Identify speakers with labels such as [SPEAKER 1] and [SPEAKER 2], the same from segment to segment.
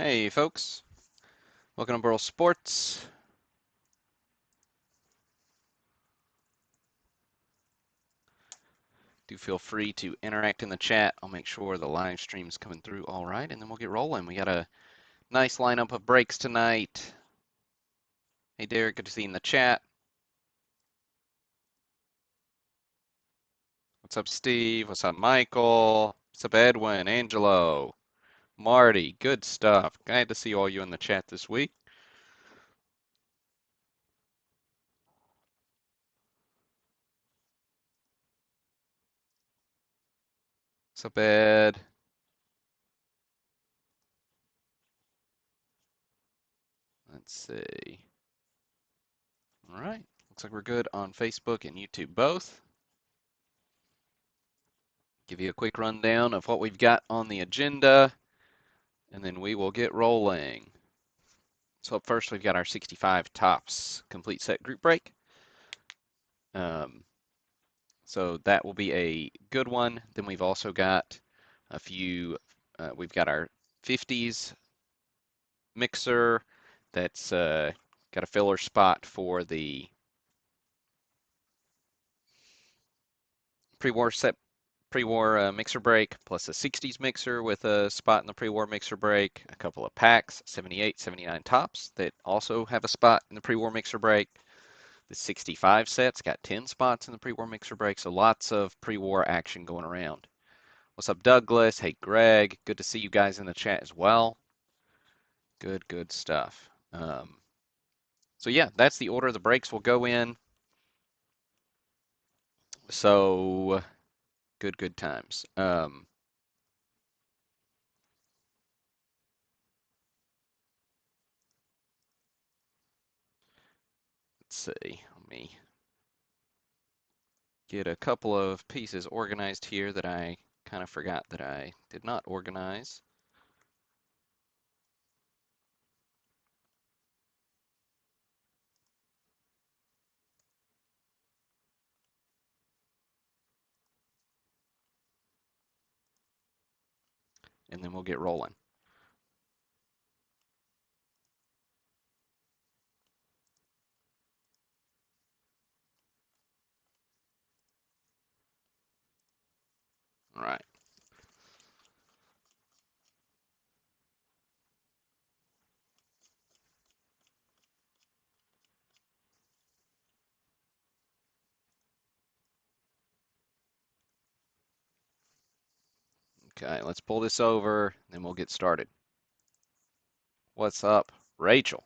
[SPEAKER 1] Hey folks, welcome to Burl Sports. Do feel free to interact in the chat. I'll make sure the live stream's coming through all right, and then we'll get rolling. We got a nice lineup of breaks tonight. Hey Derek, good to see you in the chat. What's up, Steve? What's up, Michael? What's up, Edwin, Angelo, Marty? Good stuff. Glad to see all you in the chat this week. What's up, Ed? Let's see. All right, looks like we're good on Facebook and YouTube both. Give you a quick rundown of what we've got on the agenda, and then we will get rolling. So up first, we've got our 65 tops complete set group break. So that will be a good one. Then we've also got a few, we've got our 50s mixer that's got a filler spot for the pre-war set, pre-war mixer break, plus a 60s mixer with a spot in the pre-war mixer break, a couple of packs, 78, 79 tops that also have a spot in the pre-war mixer break. The 65 set's got 10 spots in the pre-war mixer break, so lots of pre-war action going around. What's up, Douglas? Hey, Greg. Good to see you guys in the chat as well. Good stuff. So yeah, that's the order the breaks will go in. So good times. Let's see. Let me get a couple of pieces organized here that I kind of forgot that I did not organize. And then we'll get rolling. All right. Okay, let's pull this over, then we'll get started. What's up, Rachel?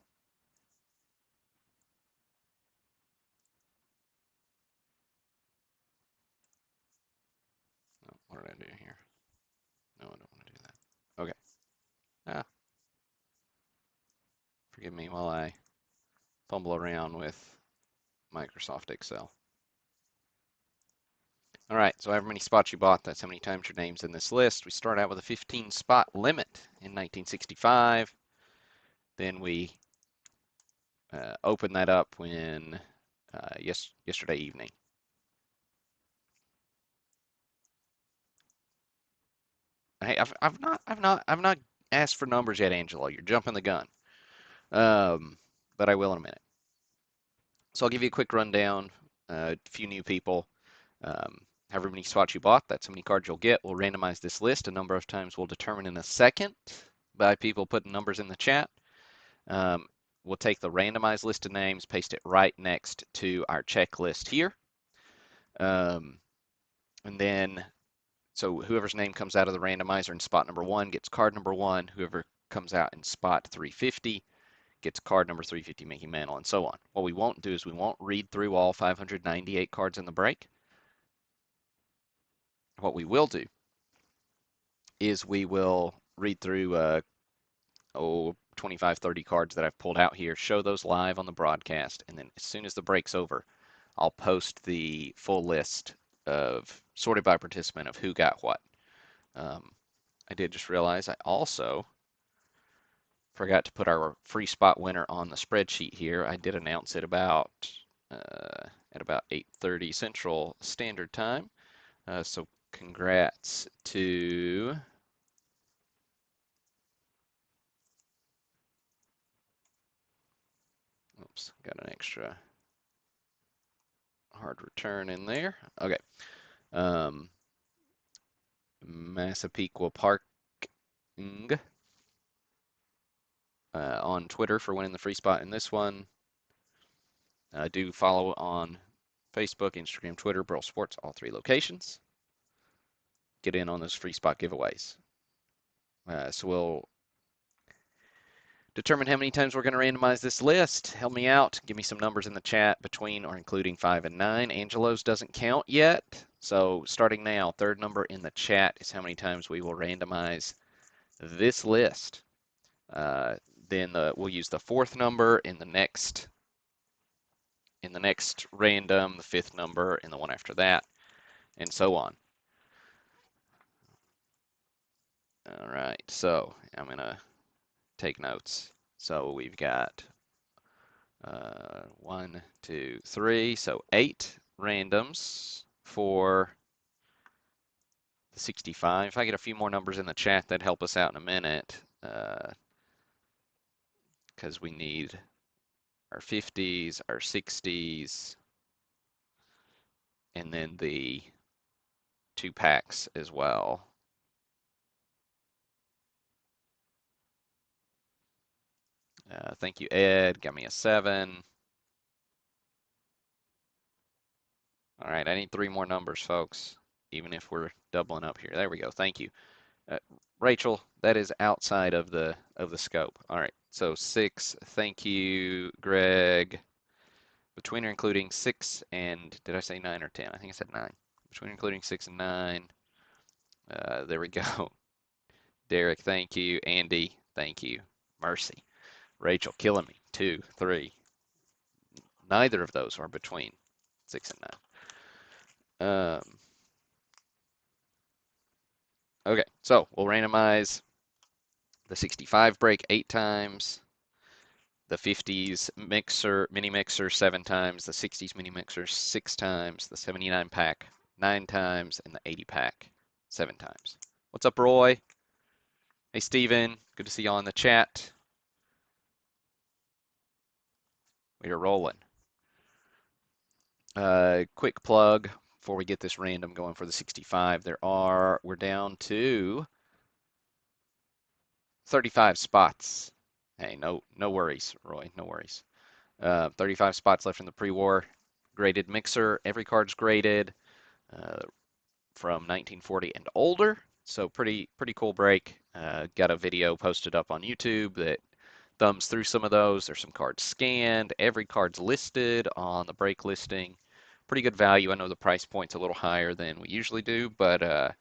[SPEAKER 1] Oh, what did I do here? No, I don't want to do that. Okay. Ah, forgive me while I fumble around with Microsoft Excel. All right, so however many spots you bought, that's how many times your name's in this list. We start out with a 15 spot limit in 1965. Then we opened that up when yesterday evening. Hey, I've not asked for numbers yet, Angelo. You're jumping the gun. But I will in a minute. So I'll give you a quick rundown. A few new people. However many spots you bought, that's how many cards you'll get. We'll randomize this list a number of times. We'll determine in a second by people putting numbers in the chat. We'll take the randomized list of names, paste it right next to our checklist here. And then, so whoever's name comes out of the randomizer in spot number 1 gets card number 1. Whoever comes out in spot 350 gets card number 350 Mickey Mantle, and so on. What we won't do is we won't read through all 598 cards in the break. What we will do is we will read through 25, 30 cards that I've pulled out here, show those live on the broadcast, and then as soon as the break's over, I'll post the full list of sorted by participant of who got what. I did just realize I also forgot to put our free spot winner on the spreadsheet here. I did announce it about at about 8:30 Central Standard Time. So congrats to Oops, got an extra hard return in there. Okay. Um, Massapequa Parking on Twitter for winning the free spot in this one. Do follow on Facebook, Instagram, Twitter, Burl Sports, all three locations. Get in on those free spot giveaways. So we'll determine how many times we're going to randomize this list. Help me out. Give me some numbers in the chat between or including 5 and 9. Angelo's doesn't count yet. So starting now, third number in the chat is how many times we will randomize this list. Then we'll use the fourth number in the next random, the fifth number in the one after that, and so on. All right, so I'm going to take notes. So we've got 1, 2, 3, so 8 randoms for the 65. If I get a few more numbers in the chat, that'd help us out in a minute, because we need our 50s, our 60s, and then the 2 packs as well. Thank you, Ed. Got me a 7. All right, I need 3 more numbers, folks, even if we're doubling up here. There we go. Thank you. Rachel, that is outside of the scope. All right, so 6. Thank you, Greg. Between or including 6 and, did I say 9 or 10? I think I said 9. Between or including 6 and 9. There we go. Derek, thank you. Andy, thank you. Mercy. Rachel, killing me. 2, 3. Neither of those are between 6 and 9. Okay, so we'll randomize the 65 break 8 times, the 50s mini mixer 7 times, the 60s mini mixer 6 times, the 79 pack 9 times, and the 80 pack 7 times. What's up, Roy? Hey, Steven. Good to see you all in the chat. We are rolling. Quick plug before we get this random going for the 65. We're down to 35 spots. Hey, no worries, Roy, no worries. 35 spots left in the pre-war graded mixer. Every card's graded from 1940 and older. So pretty cool break. Got a video posted up on YouTube that thumbs through some of those. There's some cards scanned. Every card's listed on the break listing. Pretty good value. I know the price point's a little higher than we usually do, but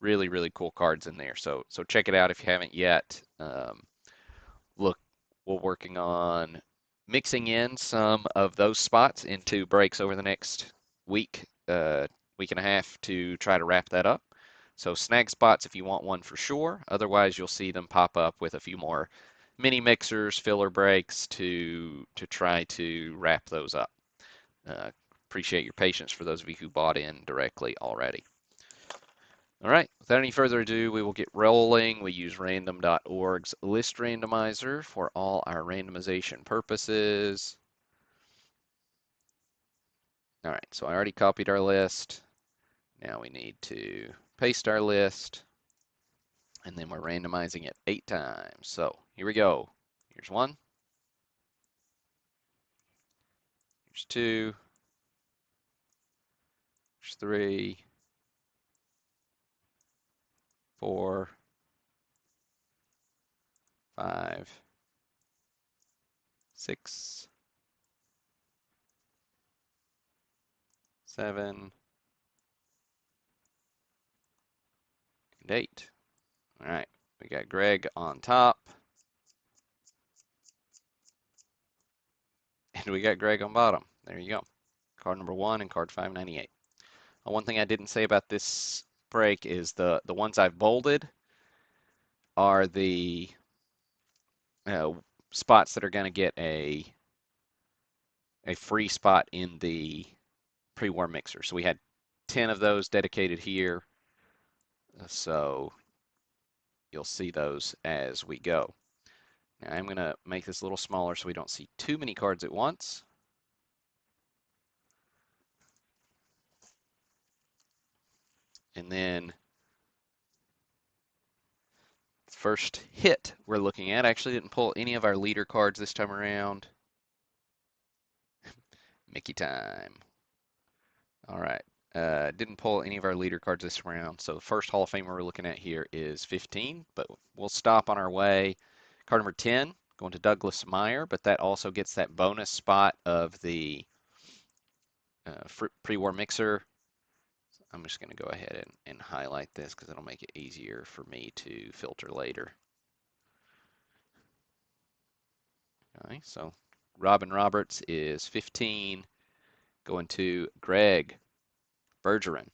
[SPEAKER 1] really cool cards in there. So check it out if you haven't yet. Look, we're working on mixing in some of those spots into breaks over the next week, week and a half to try to wrap that up. So snag spots if you want one for sure. Otherwise, you'll see them pop up with a few more mini mixers, filler breaks to try to wrap those up. Appreciate your patience for those of you who bought in directly already. All right, without any further ado, we will get rolling. We use random.org's list randomizer for all our randomization purposes. All right, so I already copied our list. Now we need to paste our list, and then we're randomizing it 8 times. So here we go. Here's 1. Here's 2. Here's 3. 4. 5. 6. 7. And 8. All right, we got Greg on top. And we got Greg on bottom. There you go. Card number 1 and card 598. One thing I didn't say about this break is the ones I've bolded are the spots that are going to get a free spot in the pre-war mixer. So we had 10 of those dedicated here. So you'll see those as we go. I'm going to make this a little smaller so we don't see too many cards at once. And then first hit we're looking at, I actually didn't pull any of our leader cards this time around. Mickey time. All right. Didn't pull any of our leader cards this round. So the first Hall of Famer we're looking at here is 15, but we'll stop on our way. Card number 10, going to Douglas Meyer, but that also gets that bonus spot of the pre-war mixer. I'm just going to go ahead and highlight this because it'll make it easier for me to filter later. All right, so Robin Roberts is 15, going to Greg Bergeron.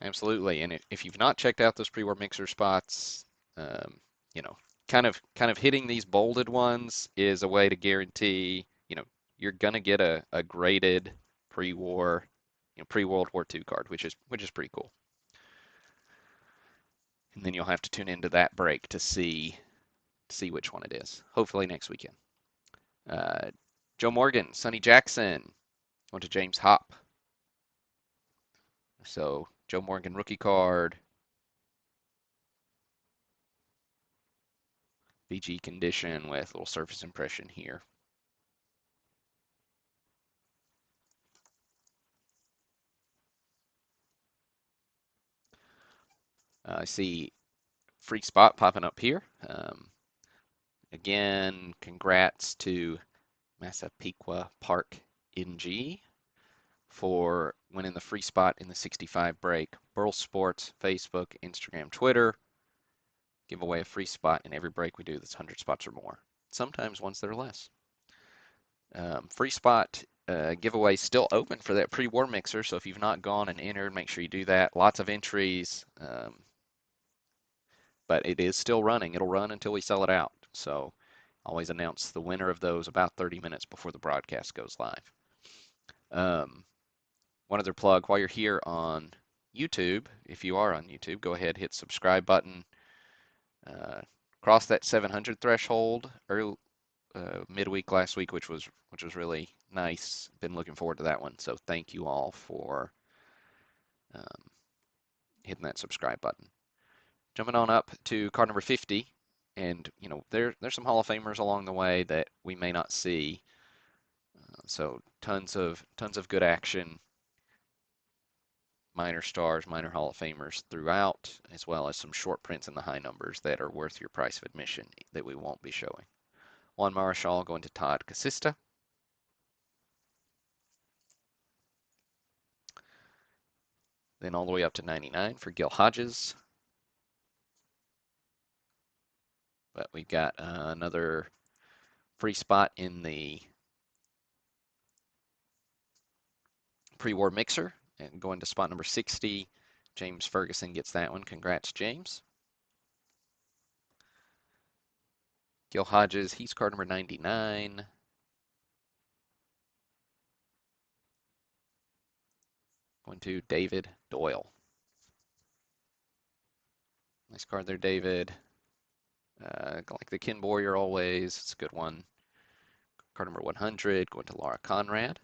[SPEAKER 1] Absolutely, and if you've not checked out those pre-war mixer spots, um, you know, kind of hitting these bolded ones is a way to guarantee, you're gonna get a graded pre-war, pre-World War II card, which is pretty cool. And then you'll have to tune into that break to see which one it is. Hopefully next weekend. Uh, Joe Morgan, Sonny Jackson, went to James Hop. So Joe Morgan rookie card, BG condition with a little surface impression here. I see free spot popping up here. Again, congrats to Massapequa Park NG for winning the free spot in the 65 break. Burl Sports, Facebook, Instagram, Twitter give away a free spot in every break we do that's 100 spots or more. Sometimes ones that are less. Free spot giveaway still open for that pre-war mixer, so if you've not gone and entered, make sure you do that. Lots of entries, but it is still running. It'll run until we sell it out. So always announce the winner of those about 30 minutes before the broadcast goes live. One other plug, while you're here on YouTube, if you are on YouTube, go ahead, hit subscribe button. Cross that 700 threshold early, midweek last week, which was really nice. Been looking forward to that one. So thank you all for hitting that subscribe button. Jumping on up to card number 50, and there's some Hall of Famers along the way that we may not see. So tons of good action, minor stars, minor Hall of Famers throughout, as well as some short prints in the high numbers that are worth your price of admission that we won't be showing. Juan Marichal going to Todd Casista. Then all the way up to 99 for Gil Hodges. But we've got another free spot in the pre-war mixer. And going to spot number 60, James Ferguson gets that one. Congrats, James. Gil Hodges, he's card number 99. Going to David Doyle. Nice card there, David. Like the Ken Boyer always. It's a good one. Card number 100, going to Laura Conrad.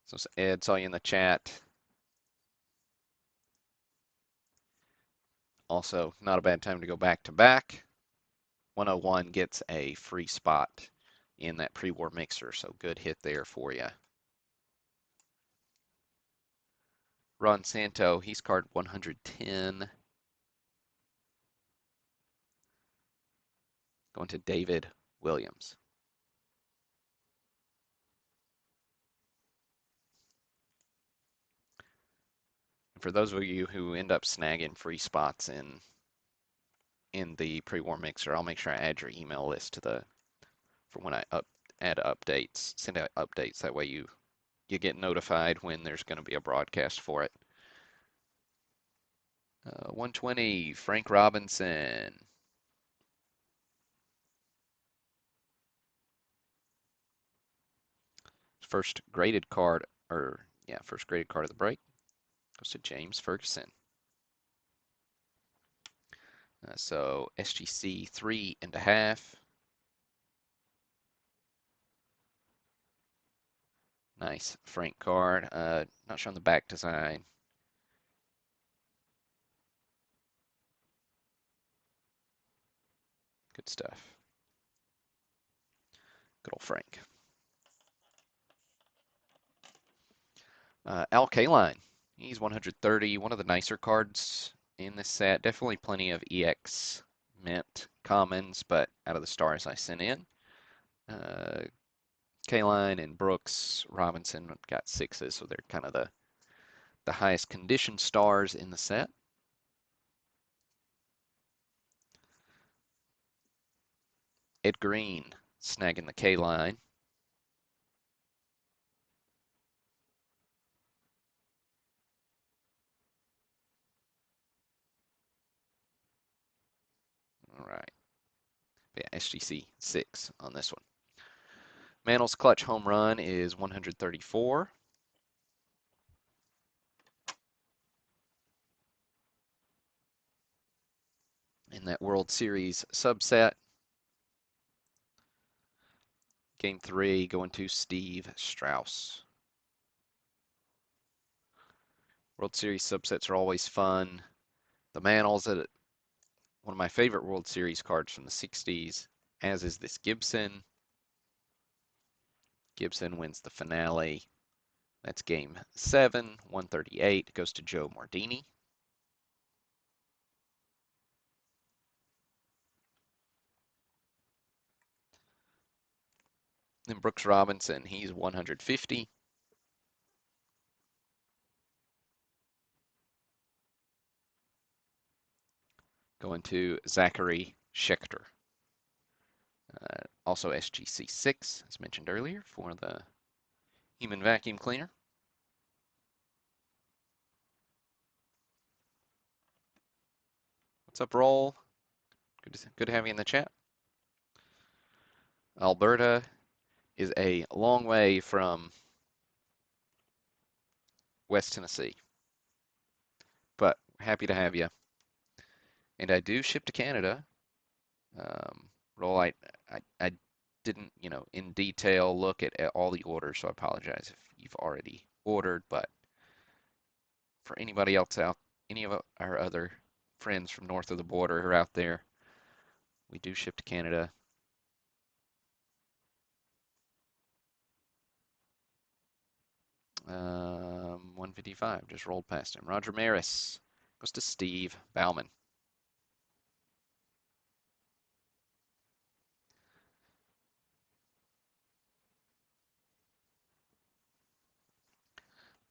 [SPEAKER 1] So Ed, saw you in the chat. Also, not a bad time to go back to back. 101 gets a free spot in that pre-war mixer, so good hit there for you. Ron Santo, he's card 110. Going to David Williams. For those of you who end up snagging free spots in the pre-war mixer, I'll make sure I add your email list for when I add updates, send out updates. That way you get notified when there's going to be a broadcast for it. 120, Frank Robinson. First graded card of the break goes to James Ferguson. So SGC 3.5. Nice Frank card. Not showing the back design. Good stuff. Good old Frank. Al Kaline. He's 130. One of the nicer cards in this set. Definitely plenty of EX mint commons, but out of the stars I sent in. Kaline and Brooks Robinson got sixes, so they're kind of the highest condition stars in the set. Ed Green snagging the K line. All right. Yeah, SGC 6 on this one. Mantle's clutch home run is 134. In that World Series subset, Game 3 going to Steve Strauss. World Series subsets are always fun. The Mantle's one of my favorite World Series cards from the 60s, as is this Gibson. Gibson wins the finale. That's Game 7, 138. Goes to Joe Mardini. Then Brooks Robinson, he's 150. Going to Zachary Schechter. Also SGC 6, as mentioned earlier, for the human vacuum cleaner. What's up, Roll? Good to have you in the chat. Alberta is a long way from West Tennessee, but happy to have you. And I do ship to Canada. Roll, I didn't, in detail look at all the orders, so I apologize if you've already ordered, but for anybody else out, any of our other friends from north of the border who are out there, we do ship to Canada. 155, just rolled past him. Roger Maris goes to Steve Bauman.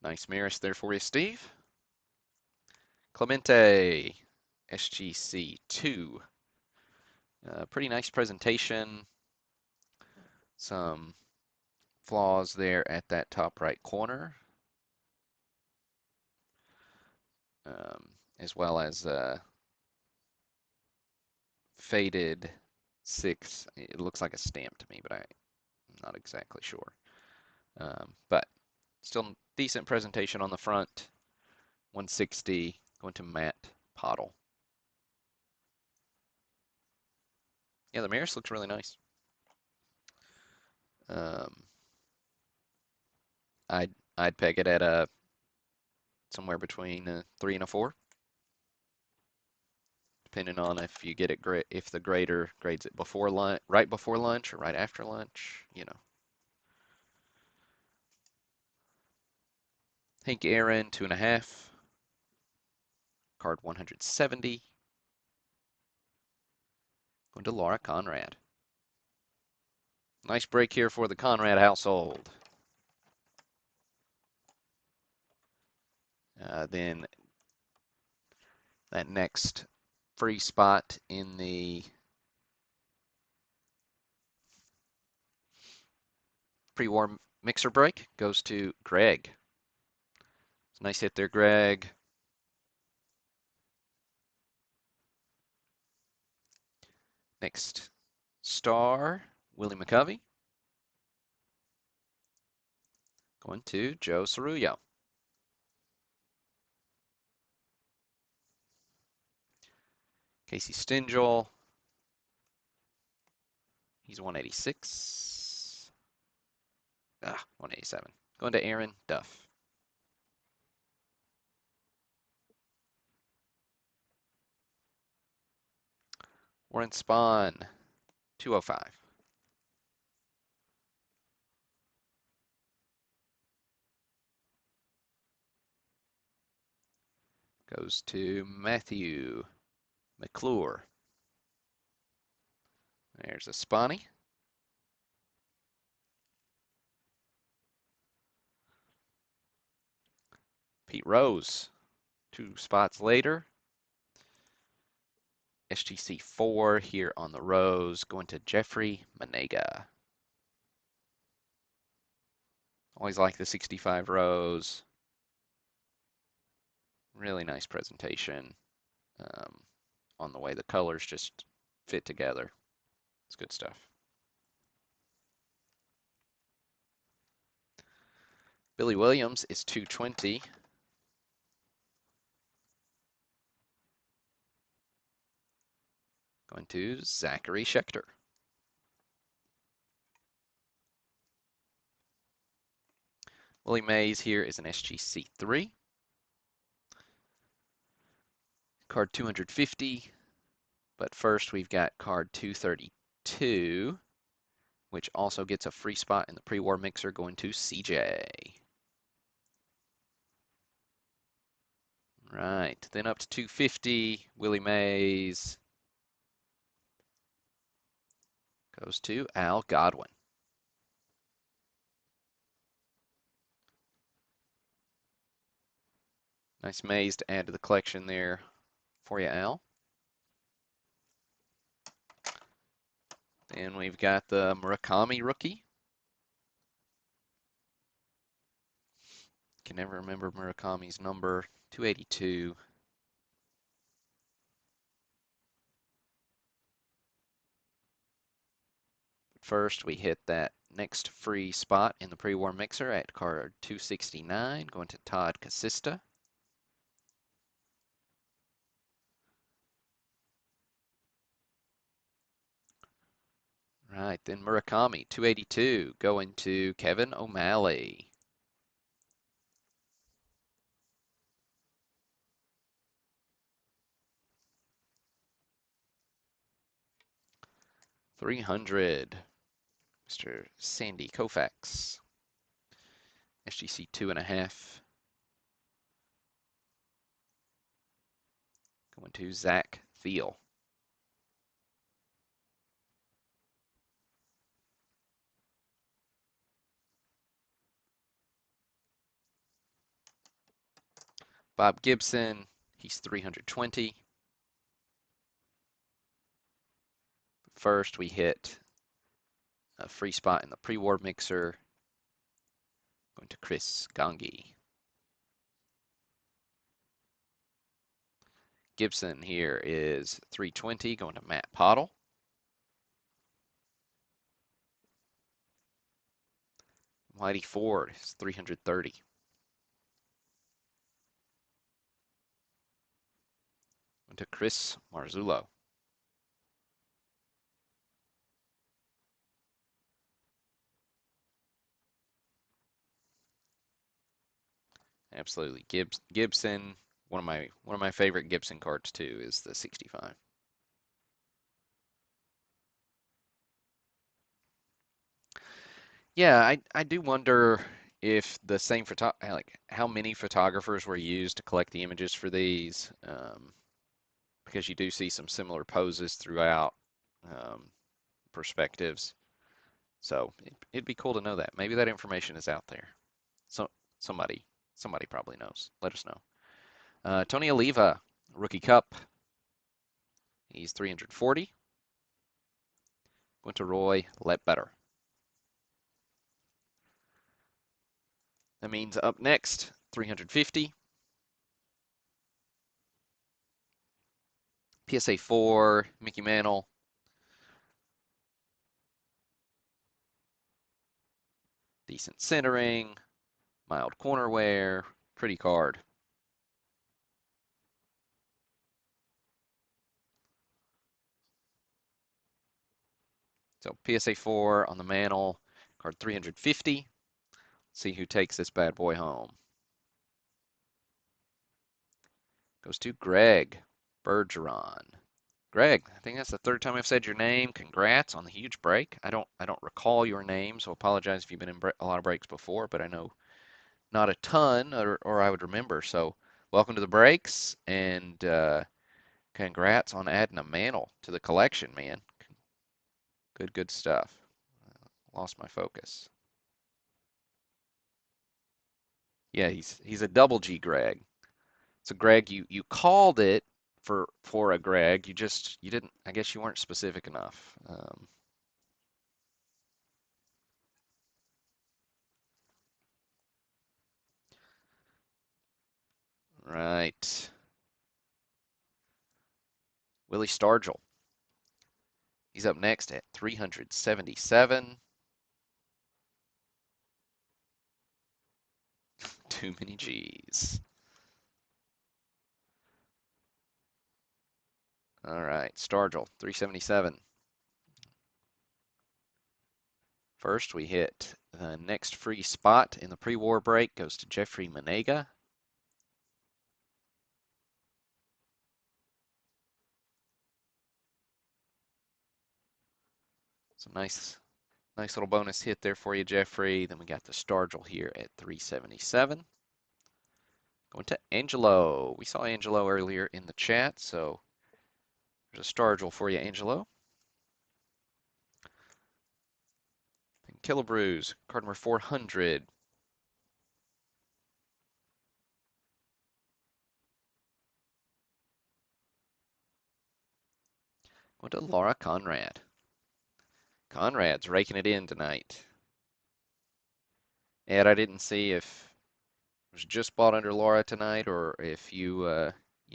[SPEAKER 1] Nice Maris there for you, Steve. Clemente, SGC 2. Pretty nice presentation. Some flaws there at that top right corner. As well as faded 6. It looks like a stamp to me, but I'm not exactly sure. But still decent presentation on the front. 160 going to Matt Pottle. Yeah, the Maris looks really nice. I'd peg it at somewhere between a 3 and a 4, depending on if you get it if the grader grades it before lunch, right before lunch, or right after lunch. Hank Aaron 2.5. Card 170. Going to Laura Conrad. Nice break here for the Conrad household. Then that next free spot in the pre-war mixer break goes to Greg. Nice hit there, Greg. Next star, Willie McCovey. Going to Joe Cerullo. Casey Stingel, he's 186. 187. Going to Aaron Duff. Warren Spahn, 205. Goes to Matthew McClure. There's a Spawny. Pete Rose, 2 spots later. SGC 4 here on the Rose, going to Jeffrey Manega. Always like the 65 Rose. Really nice presentation on the way the colors just fit together. It's good stuff. Billy Williams is 220. Going to Zachary Schechter. Willie Mays here is an SGC 3. Card 250. But first we've got card 232, which also gets a free spot in the pre-war mixer, going to CJ. Right, then up to 250, Willie Mays goes to Al Godwin. Nice Mays to add to the collection there for you, Al. Then we've got the Murakami rookie. Can never remember Murakami's number, 282. First, we hit that next free spot in the pre-war mixer at card 269, going to Todd Casista. Right, then Murakami, 282, going to Kevin O'Malley. $300, Mr. Sandy Koufax. SGC 2.5. Going to Zach Thiel. Bob Gibson, he's 320. First, we hit a free spot in the pre-war mixer. Going to Chris Gangi. Gibson here is 320, going to Matt Pottle. Whitey Ford is 330. Going to Chris Marzullo. Absolutely. Gibson, one of my favorite Gibson cards too is the 65. Yeah, I do wonder if the same like how many photographers were used to collect the images for these, because you do see some similar poses throughout, um, perspectives. So it'd be cool to know that. Maybe that information is out there. So somebody somebody probably knows. Let us know. Tony Oliva, Rookie Cup. He's 340. Went to Roy Ledbetter. That means up next, 350. PSA 4, Mickey Mantle. Decent centering, mild corner wear, pretty card. So PSA 4 on the mantle, card 350. See who takes this bad boy home. Goes to Greg Bergeron. Greg, I think that's the third time I've said your name. Congrats on the huge break. I don't recall your name, so apologize if you've been in a lot of breaks before, but I know not a ton, or I would remember. So welcome to the breaks, and congrats on adding a mantle to the collection, man. Good stuff. Lost my focus. Yeah, he's a double G Greg. So Greg, you called it for a Greg. You didn't. I guess you weren't specific enough. Right. Willie Stargell. He's up next at 377. Too many G's. All right, Stargell, 377. First, we hit the next free spot in the pre-war break goes to Jeffrey Manega. So nice little bonus hit there for you, Jeffrey. Then we got the Stargell here at 377. Going to Angelo. We saw Angelo earlier in the chat, so there's a Stargell for you, Angelo. And Killebrews, card number 400. Going to Laura Conrad. Conrad's raking it in tonight. Ed, I didn't see if it was just bought under Laura tonight or if you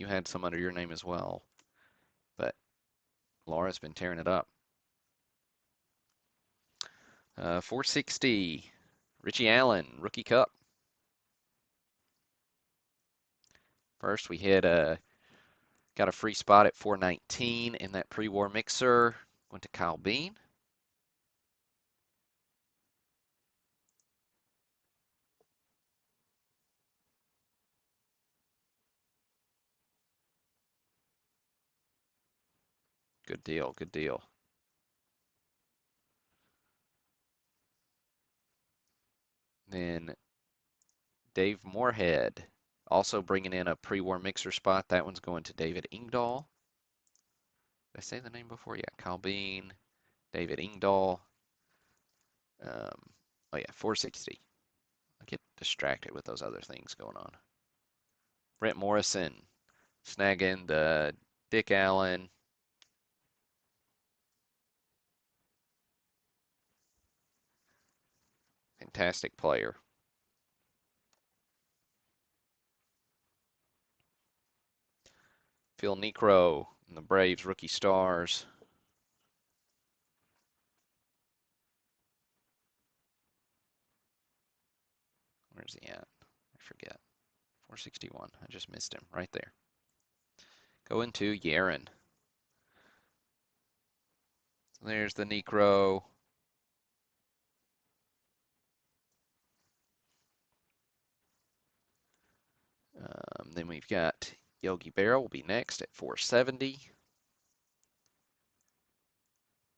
[SPEAKER 1] had some under your name as well. But Laura's been tearing it up. 460, Richie Allen, Rookie Cup. First, we hit got a free spot at 419 in that pre-war mixer. Went to Kyle Bean. Good deal, good deal. Then Dave Moorhead, also bringing in a pre-war mixer spot. That one's going to David Ingdahl. Did I say the name before? Yeah, Kyle Bean, David Ingdahl. Oh yeah, 460. I get distracted with those other things going on. Brent Morrison, snagging the Dick Allen. Fantastic player. Phil Niekro and the Braves rookie stars. Where's he at? I forget. 461. I just missed him right there. Going to Yaron. So there's the Niekro. Then we've got Yogi Berra will be next at 470.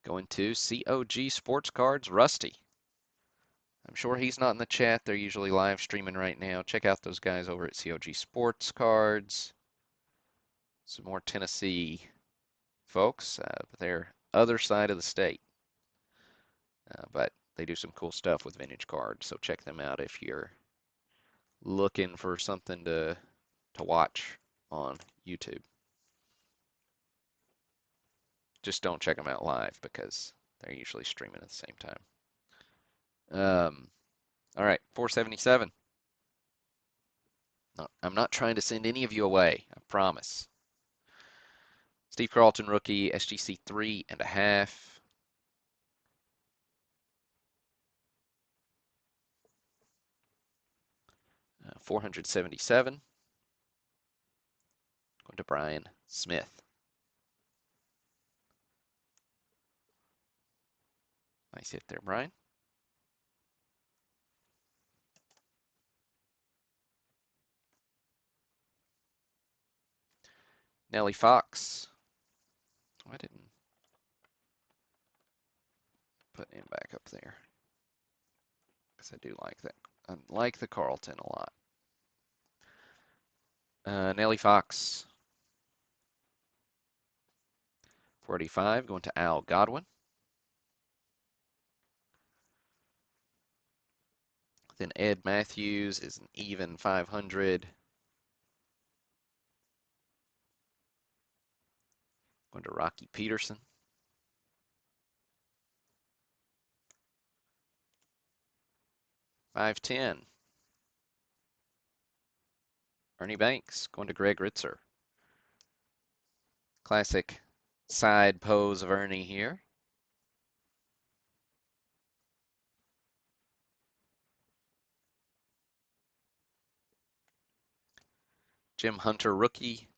[SPEAKER 1] Going to COG Sports Cards, Rusty. I'm sure he's not in the chat. They're usually live streaming right now. Check out those guys over at COG Sports Cards. Some more Tennessee folks. They're other side of the state. But they do some cool stuff with vintage cards. So check them out if you're looking for something to watch on YouTube. Just don't check them out live because they're usually streaming at the same time. All right, 477. No, I'm not trying to send any of you away, I promise. Steve Carlton, rookie, SGC 3.5. 477. Going to Brian Smith. Nice hit there, Brian. Nellie Fox. I didn't put him back up there because I do like that. I like the Carlton a lot. Nellie Fox. 45 going to Al Godwin. Then Ed Matthews is an even 500. Going to Rocky Peterson. $5.10. Ernie Banks going to Greg Ritzer. Classic side pose of Ernie here. Jim Hunter rookie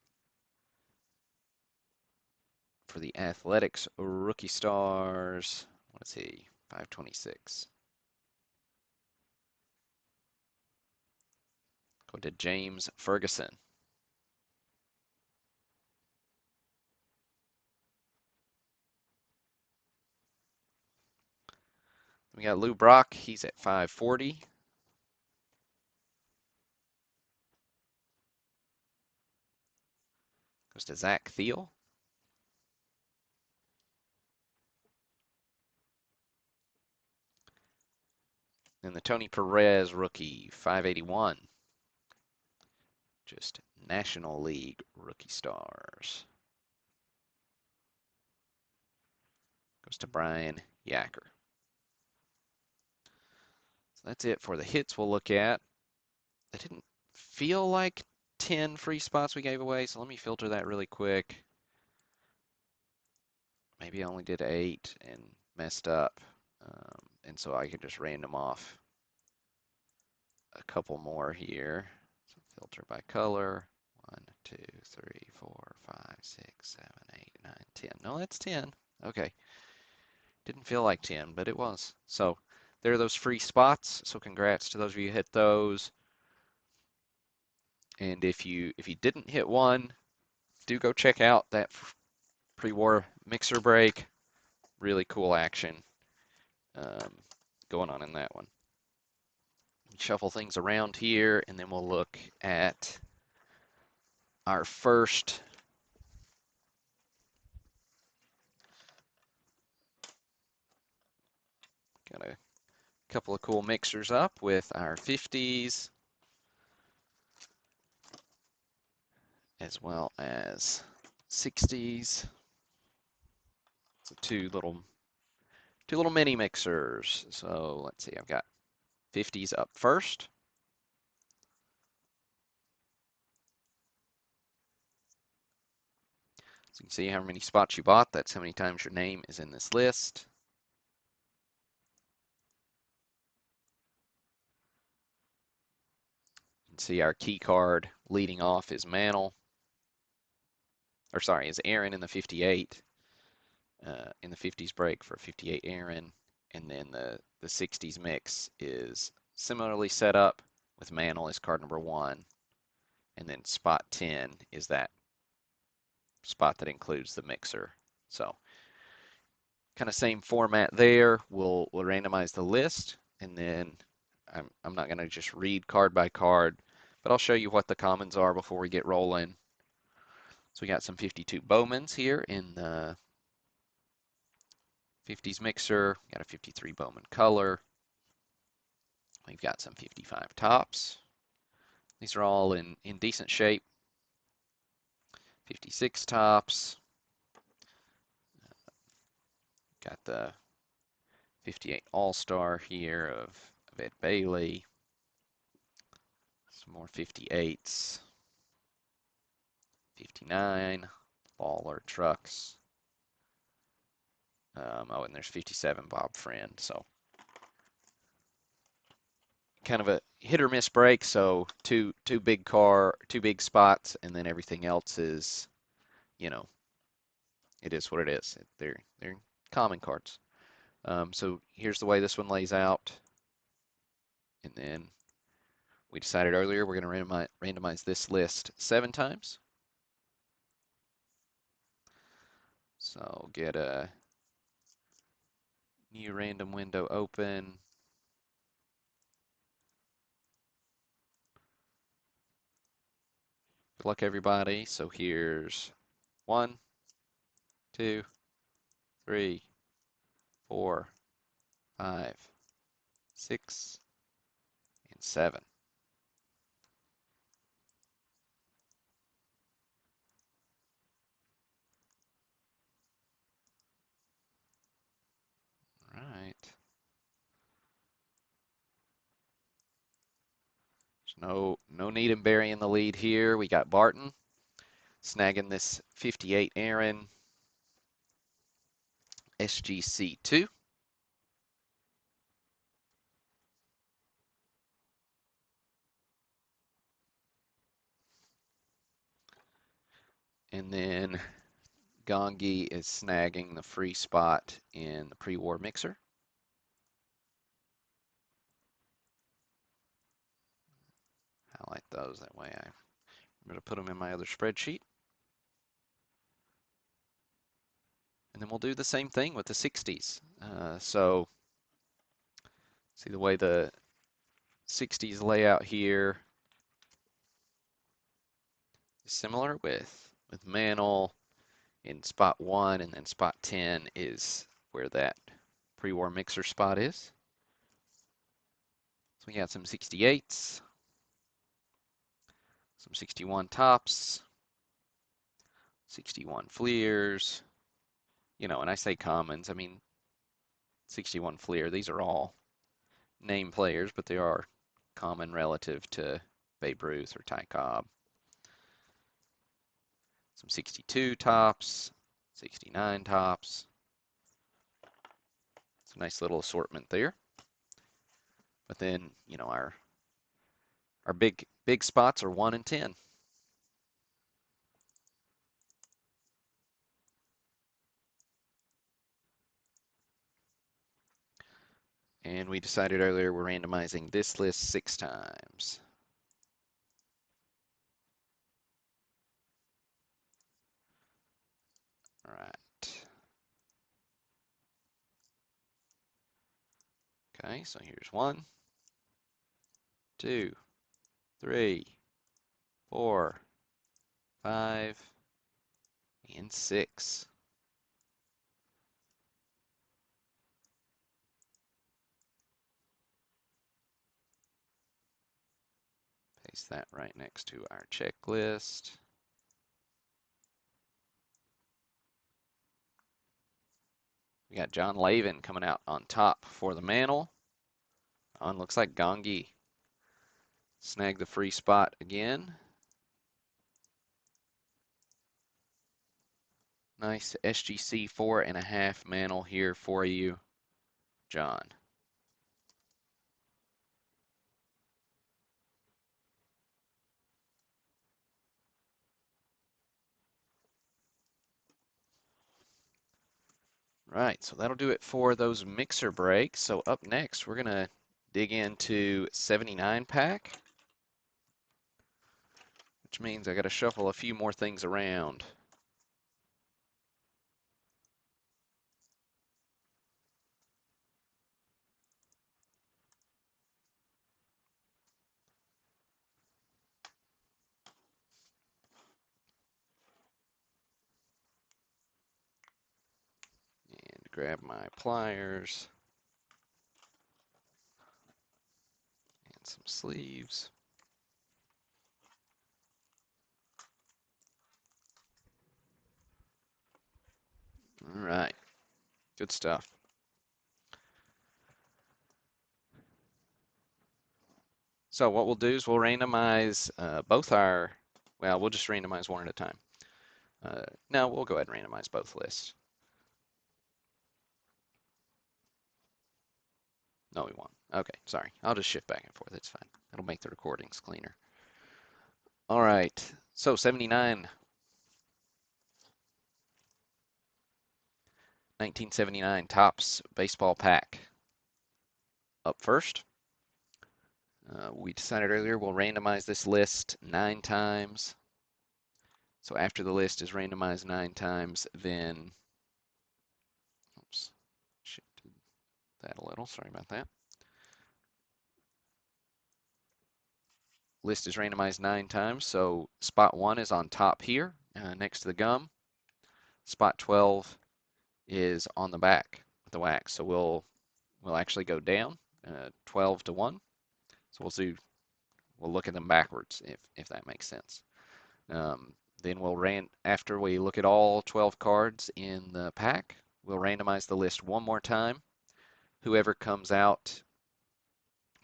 [SPEAKER 1] for the Athletics rookie stars. What is he? 526. Going to James Ferguson. We got Lou Brock. He's at 540. Goes to Zach Thiel. And the Tony Perez rookie, 581. Just National League rookie stars. Goes to Brian Yacker. So that's it for the hits we'll look at. They didn't feel like 10 free spots we gave away, so let me filter that really quick. Maybe I only did 8 and messed up. And so I could just random off a couple more here. So filter by color. 1, 2, 3, 4, 5, 6, 7, 8, 9, 10. No, that's 10. Okay. Didn't feel like 10, but it was. So there are those free spots. So congrats to those of you who hit those. And if you didn't hit one, do go check out that pre-war mixer break. Really cool action going on in that one. Shuffle things around here, and then we'll look at our first got a couple of cool mixers up with our 50s as well as 60s. So two little mini mixers. So let's see, I've got 50s up first. So you can see how many spots you bought. That's how many times your name is in this list. You can see our key card leading off is Mantle. Or sorry, is Aaron in the 58. In the 50s break for 58 Aaron. And then the 60s mix is similarly set up with Mantle as card number 1. And then spot 10 is that spot that includes the mixer. So kind of same format there. We'll randomize the list, and then I'm not going to just read card by card, but I'll show you what the commons are before we get rolling. So we got some 52 Bowmans here in the 50s mixer. We got a 53 Bowman color. We've got some 55 tops. These are all in decent shape. 56 tops. Got the 58 All-Star here of Ed Bailey. Some more 58s. 59 Lawler Trucks. Oh, and there's 57 Bob Friend. So kind of a hit or miss break. So two big spots, and then everything else is, you know, it is what it is. They're common cards. So here's the way this one lays out. And then we decided earlier we're going to randomize this list 7 times. So get a new random window open. Good luck, everybody. So here's 1, 2, 3, 4, 5, 6, and 7. All right. There's no need in burying the lead here. We got Barton snagging this 58 Aaron SGC2. And then Gongi is snagging the free spot in the pre-war mixer. Highlight those, that way I'm going to put them in my other spreadsheet. And then we'll do the same thing with the 60s. So see the way the 60s layout here is similar with Mantle in spot 1, and then spot 10 is where that pre-war mixer spot is. So we got some 68s, some 61 tops, 61 fleers. You know, when I say commons, I mean 61 fleer. These are all name players, but they are common relative to Babe Ruth or Ty Cobb. Some 62 tops, 69 tops. It's a nice little assortment there. But then, you know, our big spots are 1 and 10. And we decided earlier we're randomizing this list 6 times. All right. Okay, so here's 1, 2, 3, 4, 5, and 6. Paste that right next to our checklist. We got John Lavin coming out on top for the Mantle. Looks like Gongi snagged the free spot again. Nice SGC 4.5 Mantle here for you, John. Right, so that'll do it for those mixer breaks. So up next, we're gonna dig into 79 pack, which means I gotta shuffle a few more things around. And grab my pliers and some sleeves. All right, good stuff. So what we'll do is we'll randomize both our, well, we'll just randomize one at a time. No, we'll go ahead and randomize both lists. No, we won't. Okay, sorry. I'll just shift back and forth. It's fine. That'll make the recordings cleaner. All right, so 79. 1979 Topps baseball pack up first. We decided earlier we'll randomize this list 9 times. So after the list is randomized 9 times, then, oops, shifted that a little, sorry about that. List is randomized 9 times, so spot 1 is on top here, next to the gum. Spot 12 is on the back with the wax, so we'll actually go down 12 to 1. So we'll look at them backwards if that makes sense. Then after we look at all 12 cards in the pack, we'll randomize the list one more time. Whoever comes out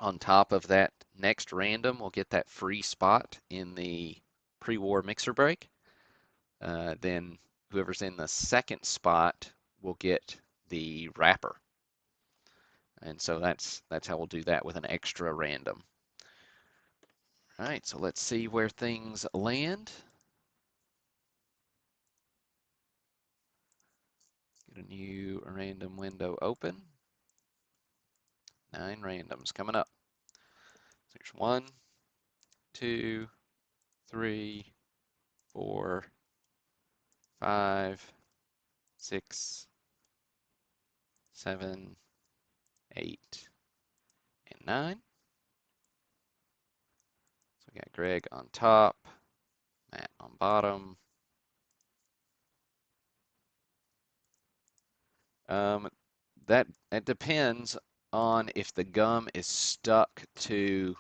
[SPEAKER 1] on top of that next random will get that free spot in the pre-war mixer break. Then whoever's in the second spot will get the wrapper. And so that's how we'll do that with an extra random. All right, so let's see where things land. Get a new random window open. 9 randoms coming up. There's 1, 2, 3, 4, 5, 6, 7, 8, and 9. So we got Greg on top, Matt on bottom. That depends on if the gum is stuck to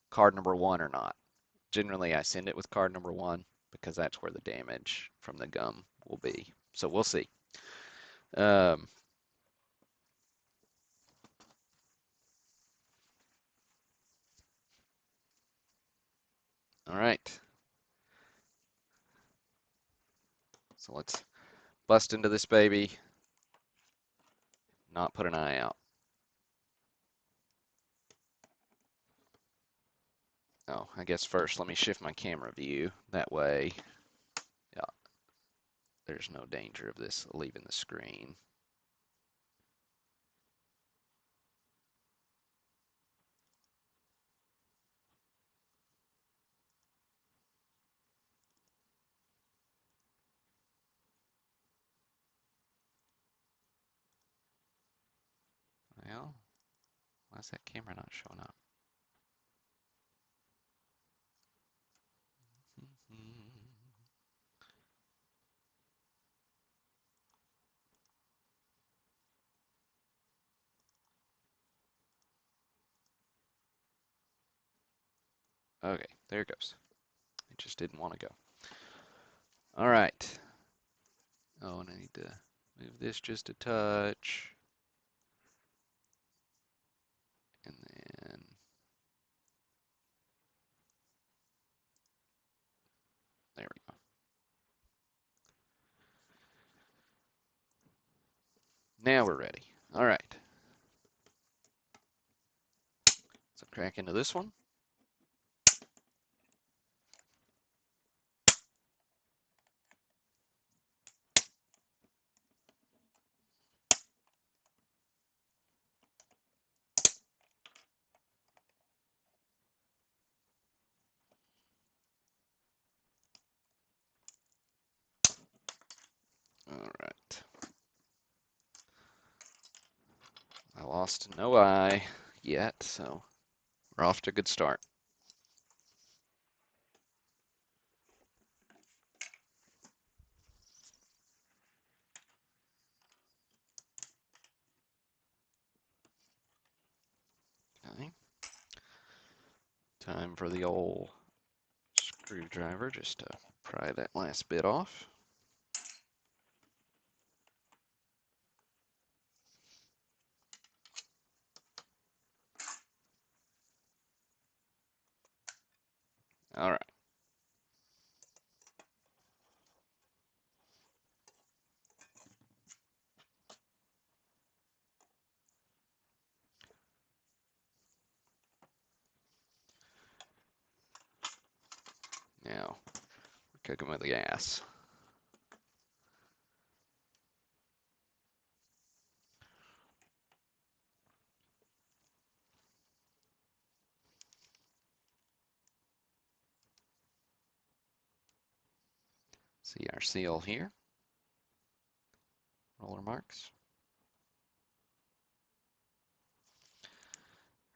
[SPEAKER 1] card number 1 or not. Generally, I send it with card number 1 because that's where the damage from the gum will be. So we'll see. Um, all right. So let's bust into this baby, not put an eye out. Oh, I guess first let me shift my camera view. That way, yeah, there's no danger of this leaving the screen. Well, why is that camera not showing up? Okay, there it goes. It just didn't want to go. All right. Oh, and I need to move this just a touch. And then there we go. Now we're ready. All right. So crack into this one. All right. I lost no eye yet, so we're off to a good start. Okay. Time for the old screwdriver just to pry that last bit off. All right. Now we're cooking with the gas. See our seal here, roller marks.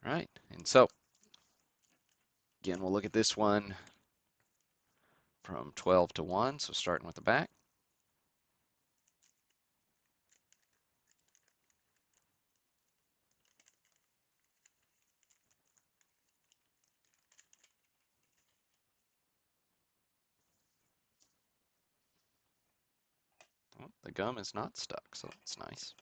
[SPEAKER 1] All right, and so again, we'll look at this one from 12 to 1, so starting with the back. Oh, the gum is not stuck, so that's nice.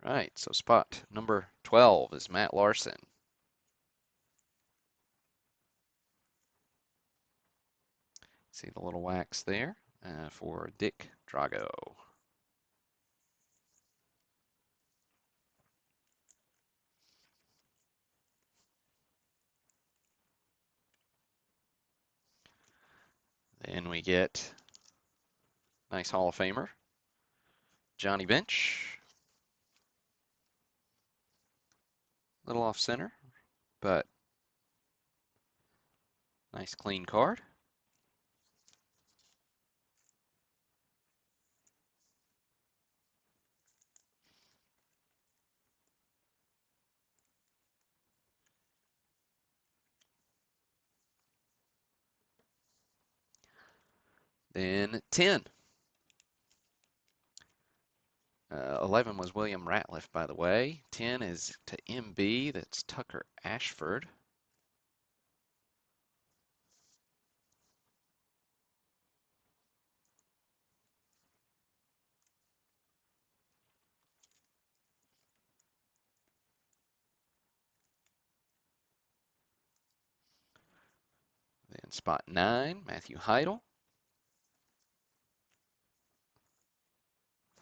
[SPEAKER 1] All right, so spot number 12 is Matt Larson. See the little wax there for Dick Drago. Then we get nice Hall of Famer, Johnny Bench. Little off center, but nice clean card. Then 10. 11 was William Ratliff, by the way. 10 is to MB. That's Tucker Ashford. Then spot 9, Matthew Heidel.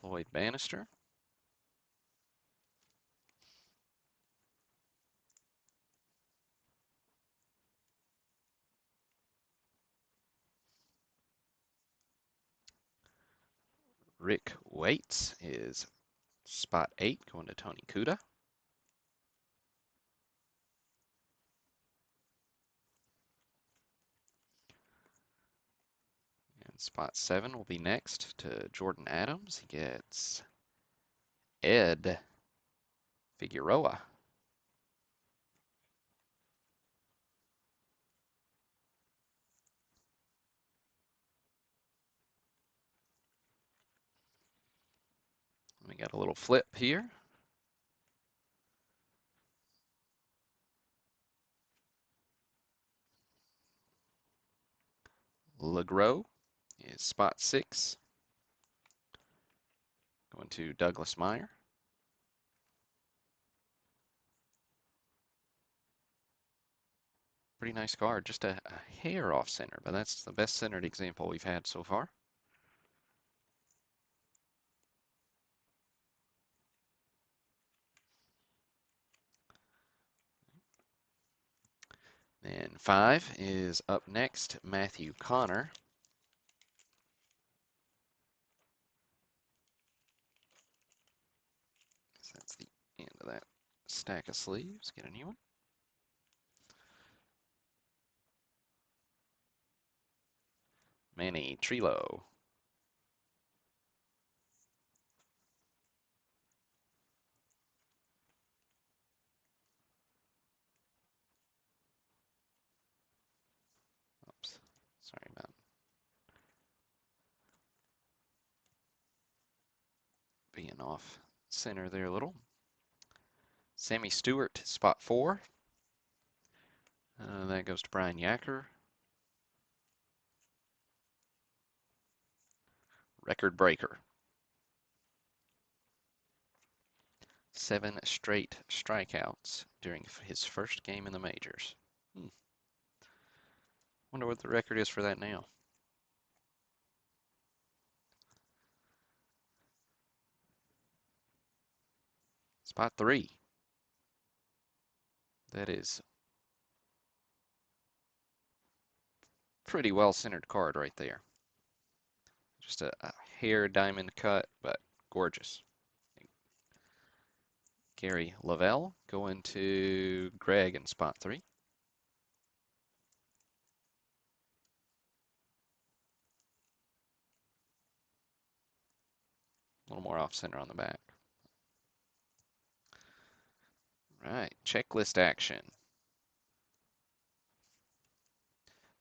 [SPEAKER 1] Floyd Bannister. Rick Waits is spot 8, going to Tony Kuda. And spot 7 will be next to Jordan Adams. He gets Ed Figueroa. We got a little flip here. LeGros is spot 6, going to Douglas Meyer. Pretty nice card, just a hair off center, but that's the best centered example we've had so far. And 5 is up next, Matthew Connor. So that's the end of that stack of sleeves. Get a new one. Manny Trillo. Oops, sorry about being off center there a little. Sammy Stewart, spot 4. That goes to Brian Yacker. Record breaker. 7 straight strikeouts during his first game in the majors. Wonder what the record is for that now. Spot 3. That is pretty well centered card right there. Just a hair diamond cut, but gorgeous. Gary Lavelle going to Greg in spot 3. A little more off center on the back. Right, checklist action.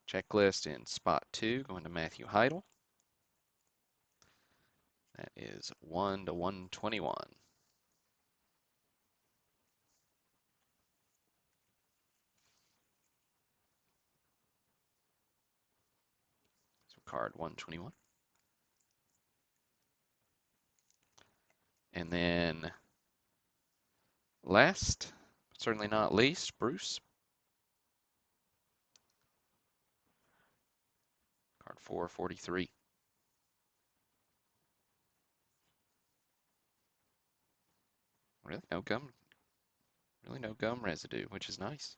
[SPEAKER 1] Checklist in spot 2 going to Matthew Heidel. That is 1 to 121. So card 121. And then last, but certainly not least, Bruce. Card 443. Really no gum residue, which is nice.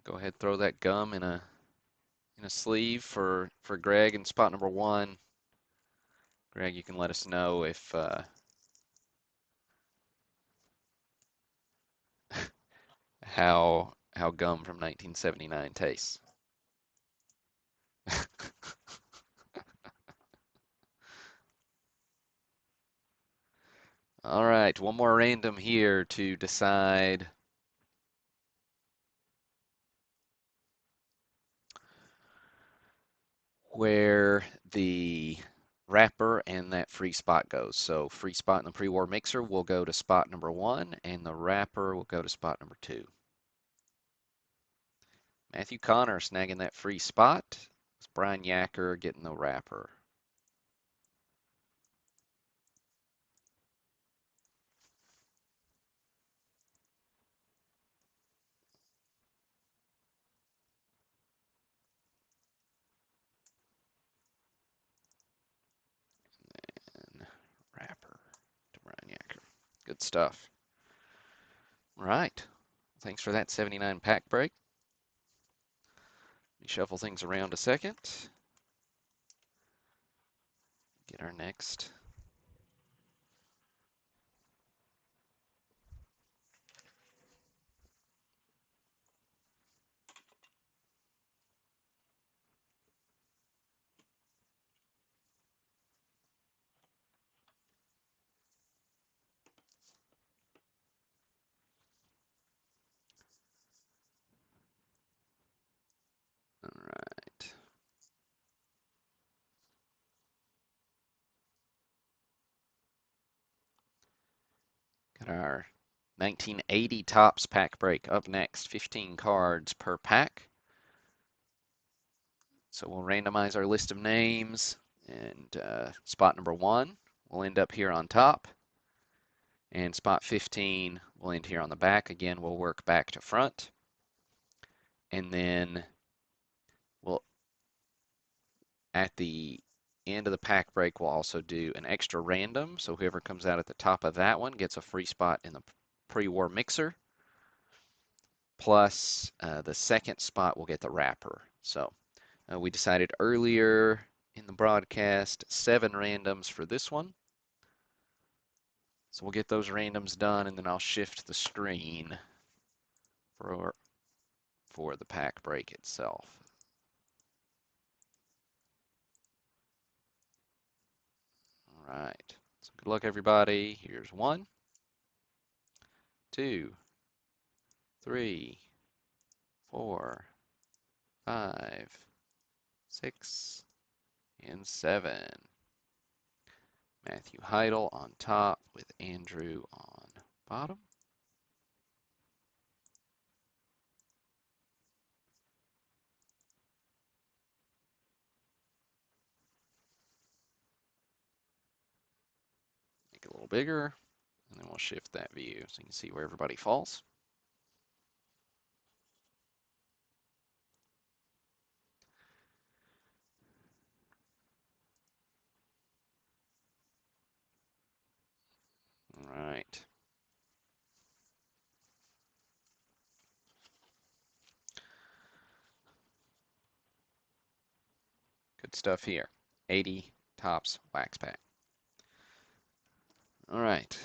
[SPEAKER 1] Go ahead, throw that gum in a sleeve for Greg in spot number 1. Greg, you can let us know if how gum from 1979 tastes. All right, one more random here to decide where the wrapper and that free spot goes. So free spot in the pre-war mixer will go to spot number 1, and the wrapper will go to spot number 2. Matthew Connor snagging that free spot. It's Brian Yacker getting the wrapper. And wrapper to Brian Yacker. Good stuff. All right. Thanks for that 79 pack break. Let me shuffle things around a second. Get our next. All right. Got our 1980 Topps pack break up next. 15 cards per pack. So we'll randomize our list of names, and spot number 1 will end up here on top, and spot 15 will end here on the back. Again, we'll work back to front, and then we'll, at the end of the pack break, we'll also do an extra random. So whoever comes out at the top of that one gets a free spot in the pre-war mixer, plus the second spot will get the wrapper. So we decided earlier in the broadcast 7 randoms for this one. So we'll get those randoms done, and then I'll shift the screen for the pack break itself. All right. So good luck, everybody. Here's 1, 2, 3, 4, 5, 6, and 7. Matthew Heidel on top with Andrew on bottom. Make it a little bigger, and then we'll shift that view so you can see where everybody falls. All right. Good stuff here. 80 tops wax pack. All right.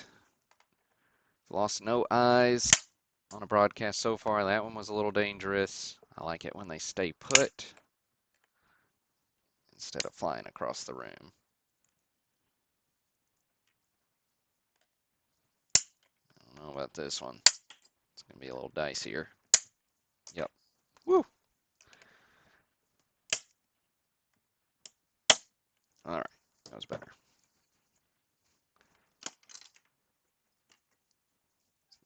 [SPEAKER 1] Lost no eyes on a broadcast so far. That one was a little dangerous. I like it when they stay put instead of flying across the room. I don't know about this one. It's going to be a little dicier. Yep. Woo! All right. That was better.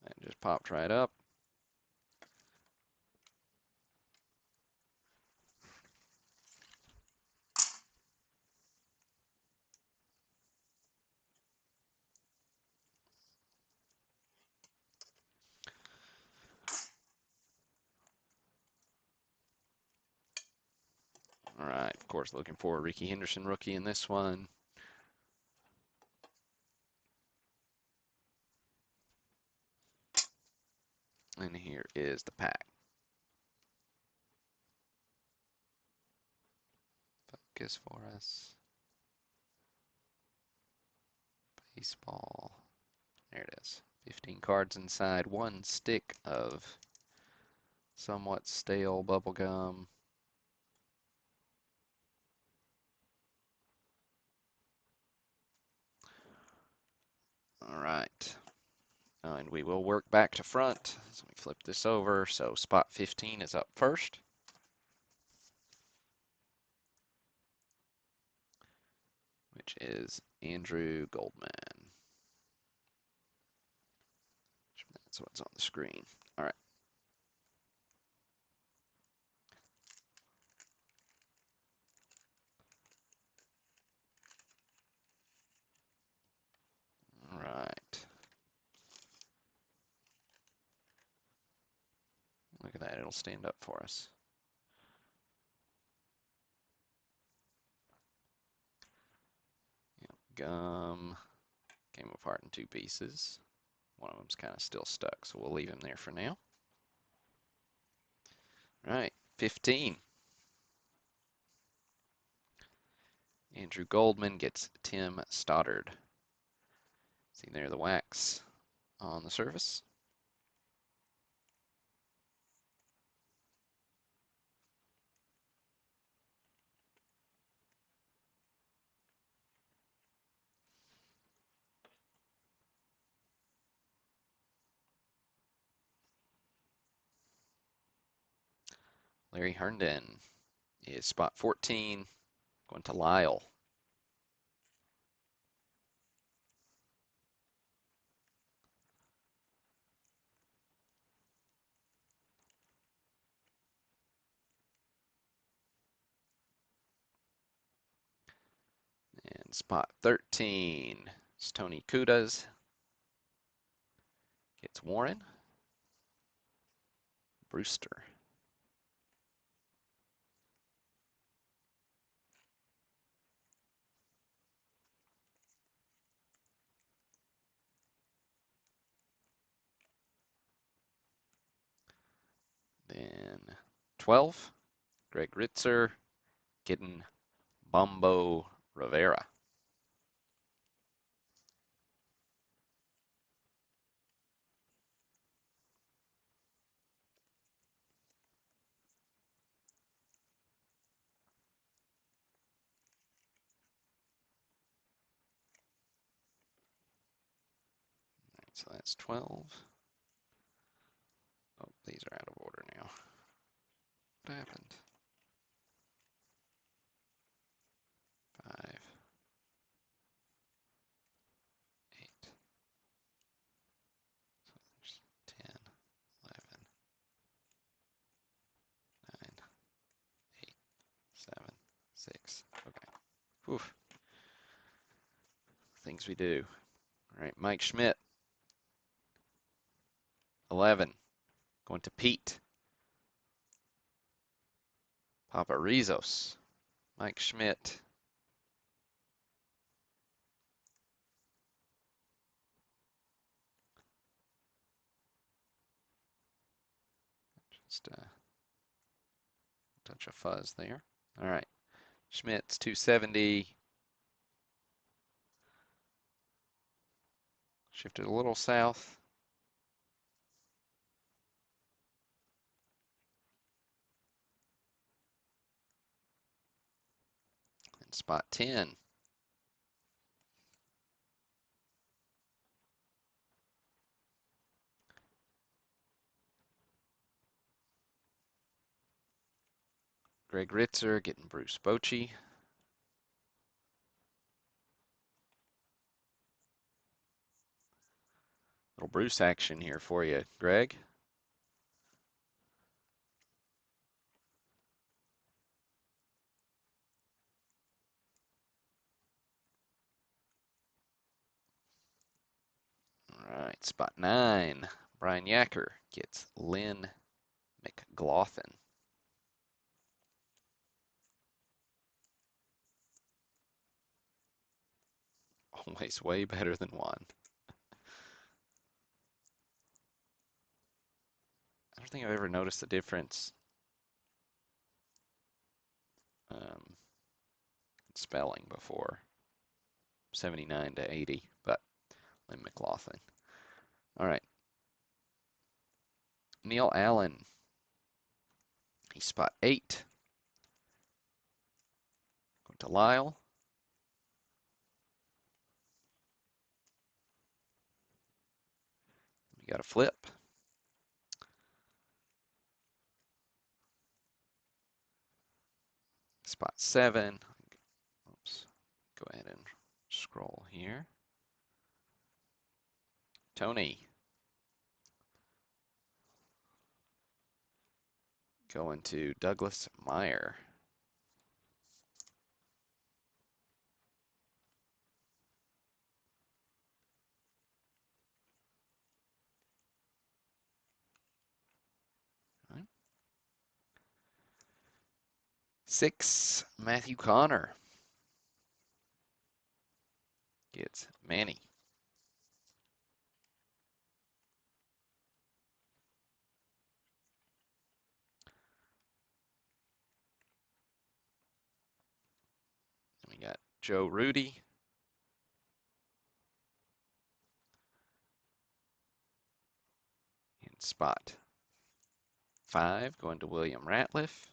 [SPEAKER 1] That just popped right up. All right. Of course, looking for a Ricky Henderson rookie in this one. And here is the pack. Focus for us. Baseball. There it is. 15 cards inside, one stick of somewhat stale bubble gum. All right. And we will work back to front. So we flip this over. So spot 15 is up first. Which is Andrew Goldman. That's what's on the screen. All right. All right. Look at that. It'll stand up for us. Yep. Gum came apart in two pieces. One of them's kind of still stuck, so we'll leave him there for now. All right. 15. Andrew Goldman gets Tim Stoddard. See there the wax on the surface. Larry Herndon is spot 14, going to Lyle. And spot 13 is Tony Kudas. Gets Warren Brewster. Then 12, Greg Ritzer getting Bombo Rivera. So that's 12. Oh, these are out of order now. What happened? 5, 8. So there's 10, 11, 9, 8, 7, 6. Okay. Whew. Things we do. All right, Mike Schmidt. 11. Going to Pete. Papa Rizos. Mike Schmidt. Just a touch of fuzz there. All right. Schmidt's 270. Shifted a little south. And spot 10. Greg Ritzer getting Bruce Bochy. Little Bruce action here for you, Greg. All right, spot 9. Brian Yacker gets Lynn McLaughlin. Always way better than 1. I don't think I've ever noticed the difference in spelling before. 79 to 80, but Lynn McLaughlin. All right. Neil Allen. He's spot 8. Going to Lyle. We got a flip. Spot 7. Oops. Go ahead and scroll here. Tony. Going to Douglas Meyer. Right. 6, Matthew Connor gets Manny. We got Joe Rudy. In spot 5, going to William Ratliff.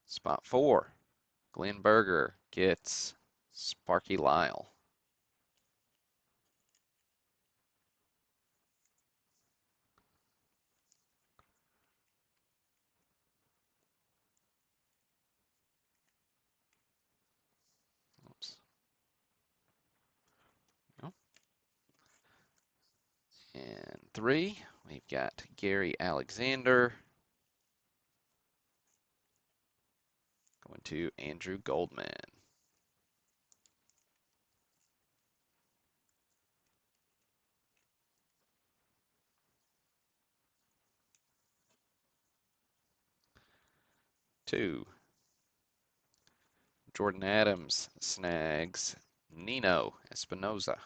[SPEAKER 1] Spot 4, Glenn Berger gets Sparky Lyle. Oops. No. And 3, we've got Gary Alexander. Going to Andrew Goldman. Two, Jordan Adams snags Nino Espinoza.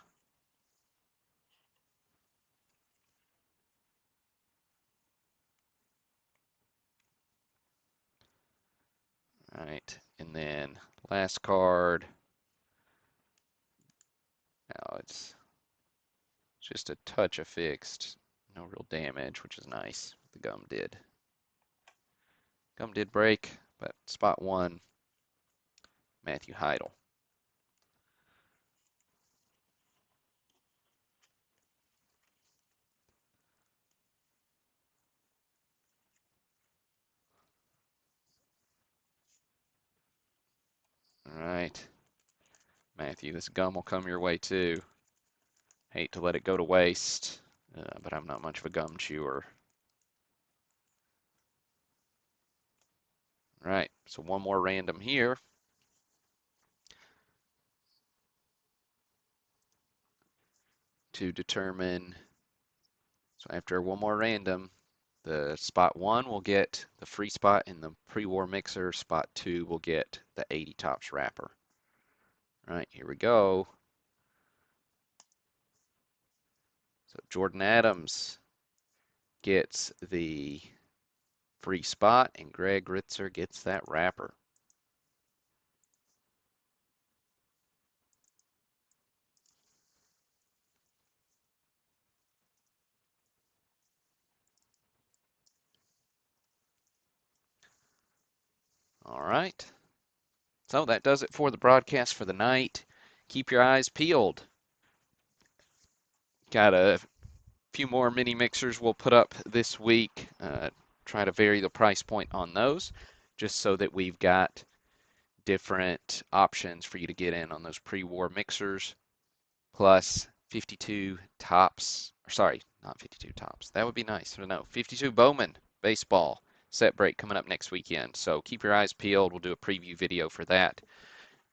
[SPEAKER 1] All right, and then last card. Now it's just a touch affixed, no real damage, which is nice. The gum did. Gum did break, but spot 1, Matthew Heidel. All right, Matthew, this gum will come your way too. Hate to let it go to waste, but I'm not much of a gum chewer. All right, so one more random here. To determine, so after one more random, the spot 1 will get the free spot in the pre-war mixer. Spot 2 will get the 80 tops wrapper. All right, here we go. So Jordan Adams gets the free spot, and Greg Ritzer gets that wrapper. All right. So that does it for the broadcast for the night. Keep your eyes peeled. Got a few more mini mixers we'll put up this week. Try to vary the price point on those just so that we've got different options for you to get in on those pre-war mixers, plus 52 tops, or sorry, not 52 tops. That would be nice. No, 52 Bowman baseball set break coming up next weekend. So keep your eyes peeled. We'll do a preview video for that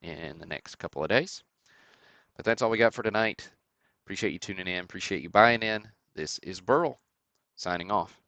[SPEAKER 1] in the next couple of days. But that's all we got for tonight. Appreciate you tuning in. Appreciate you buying in. This is Burl signing off.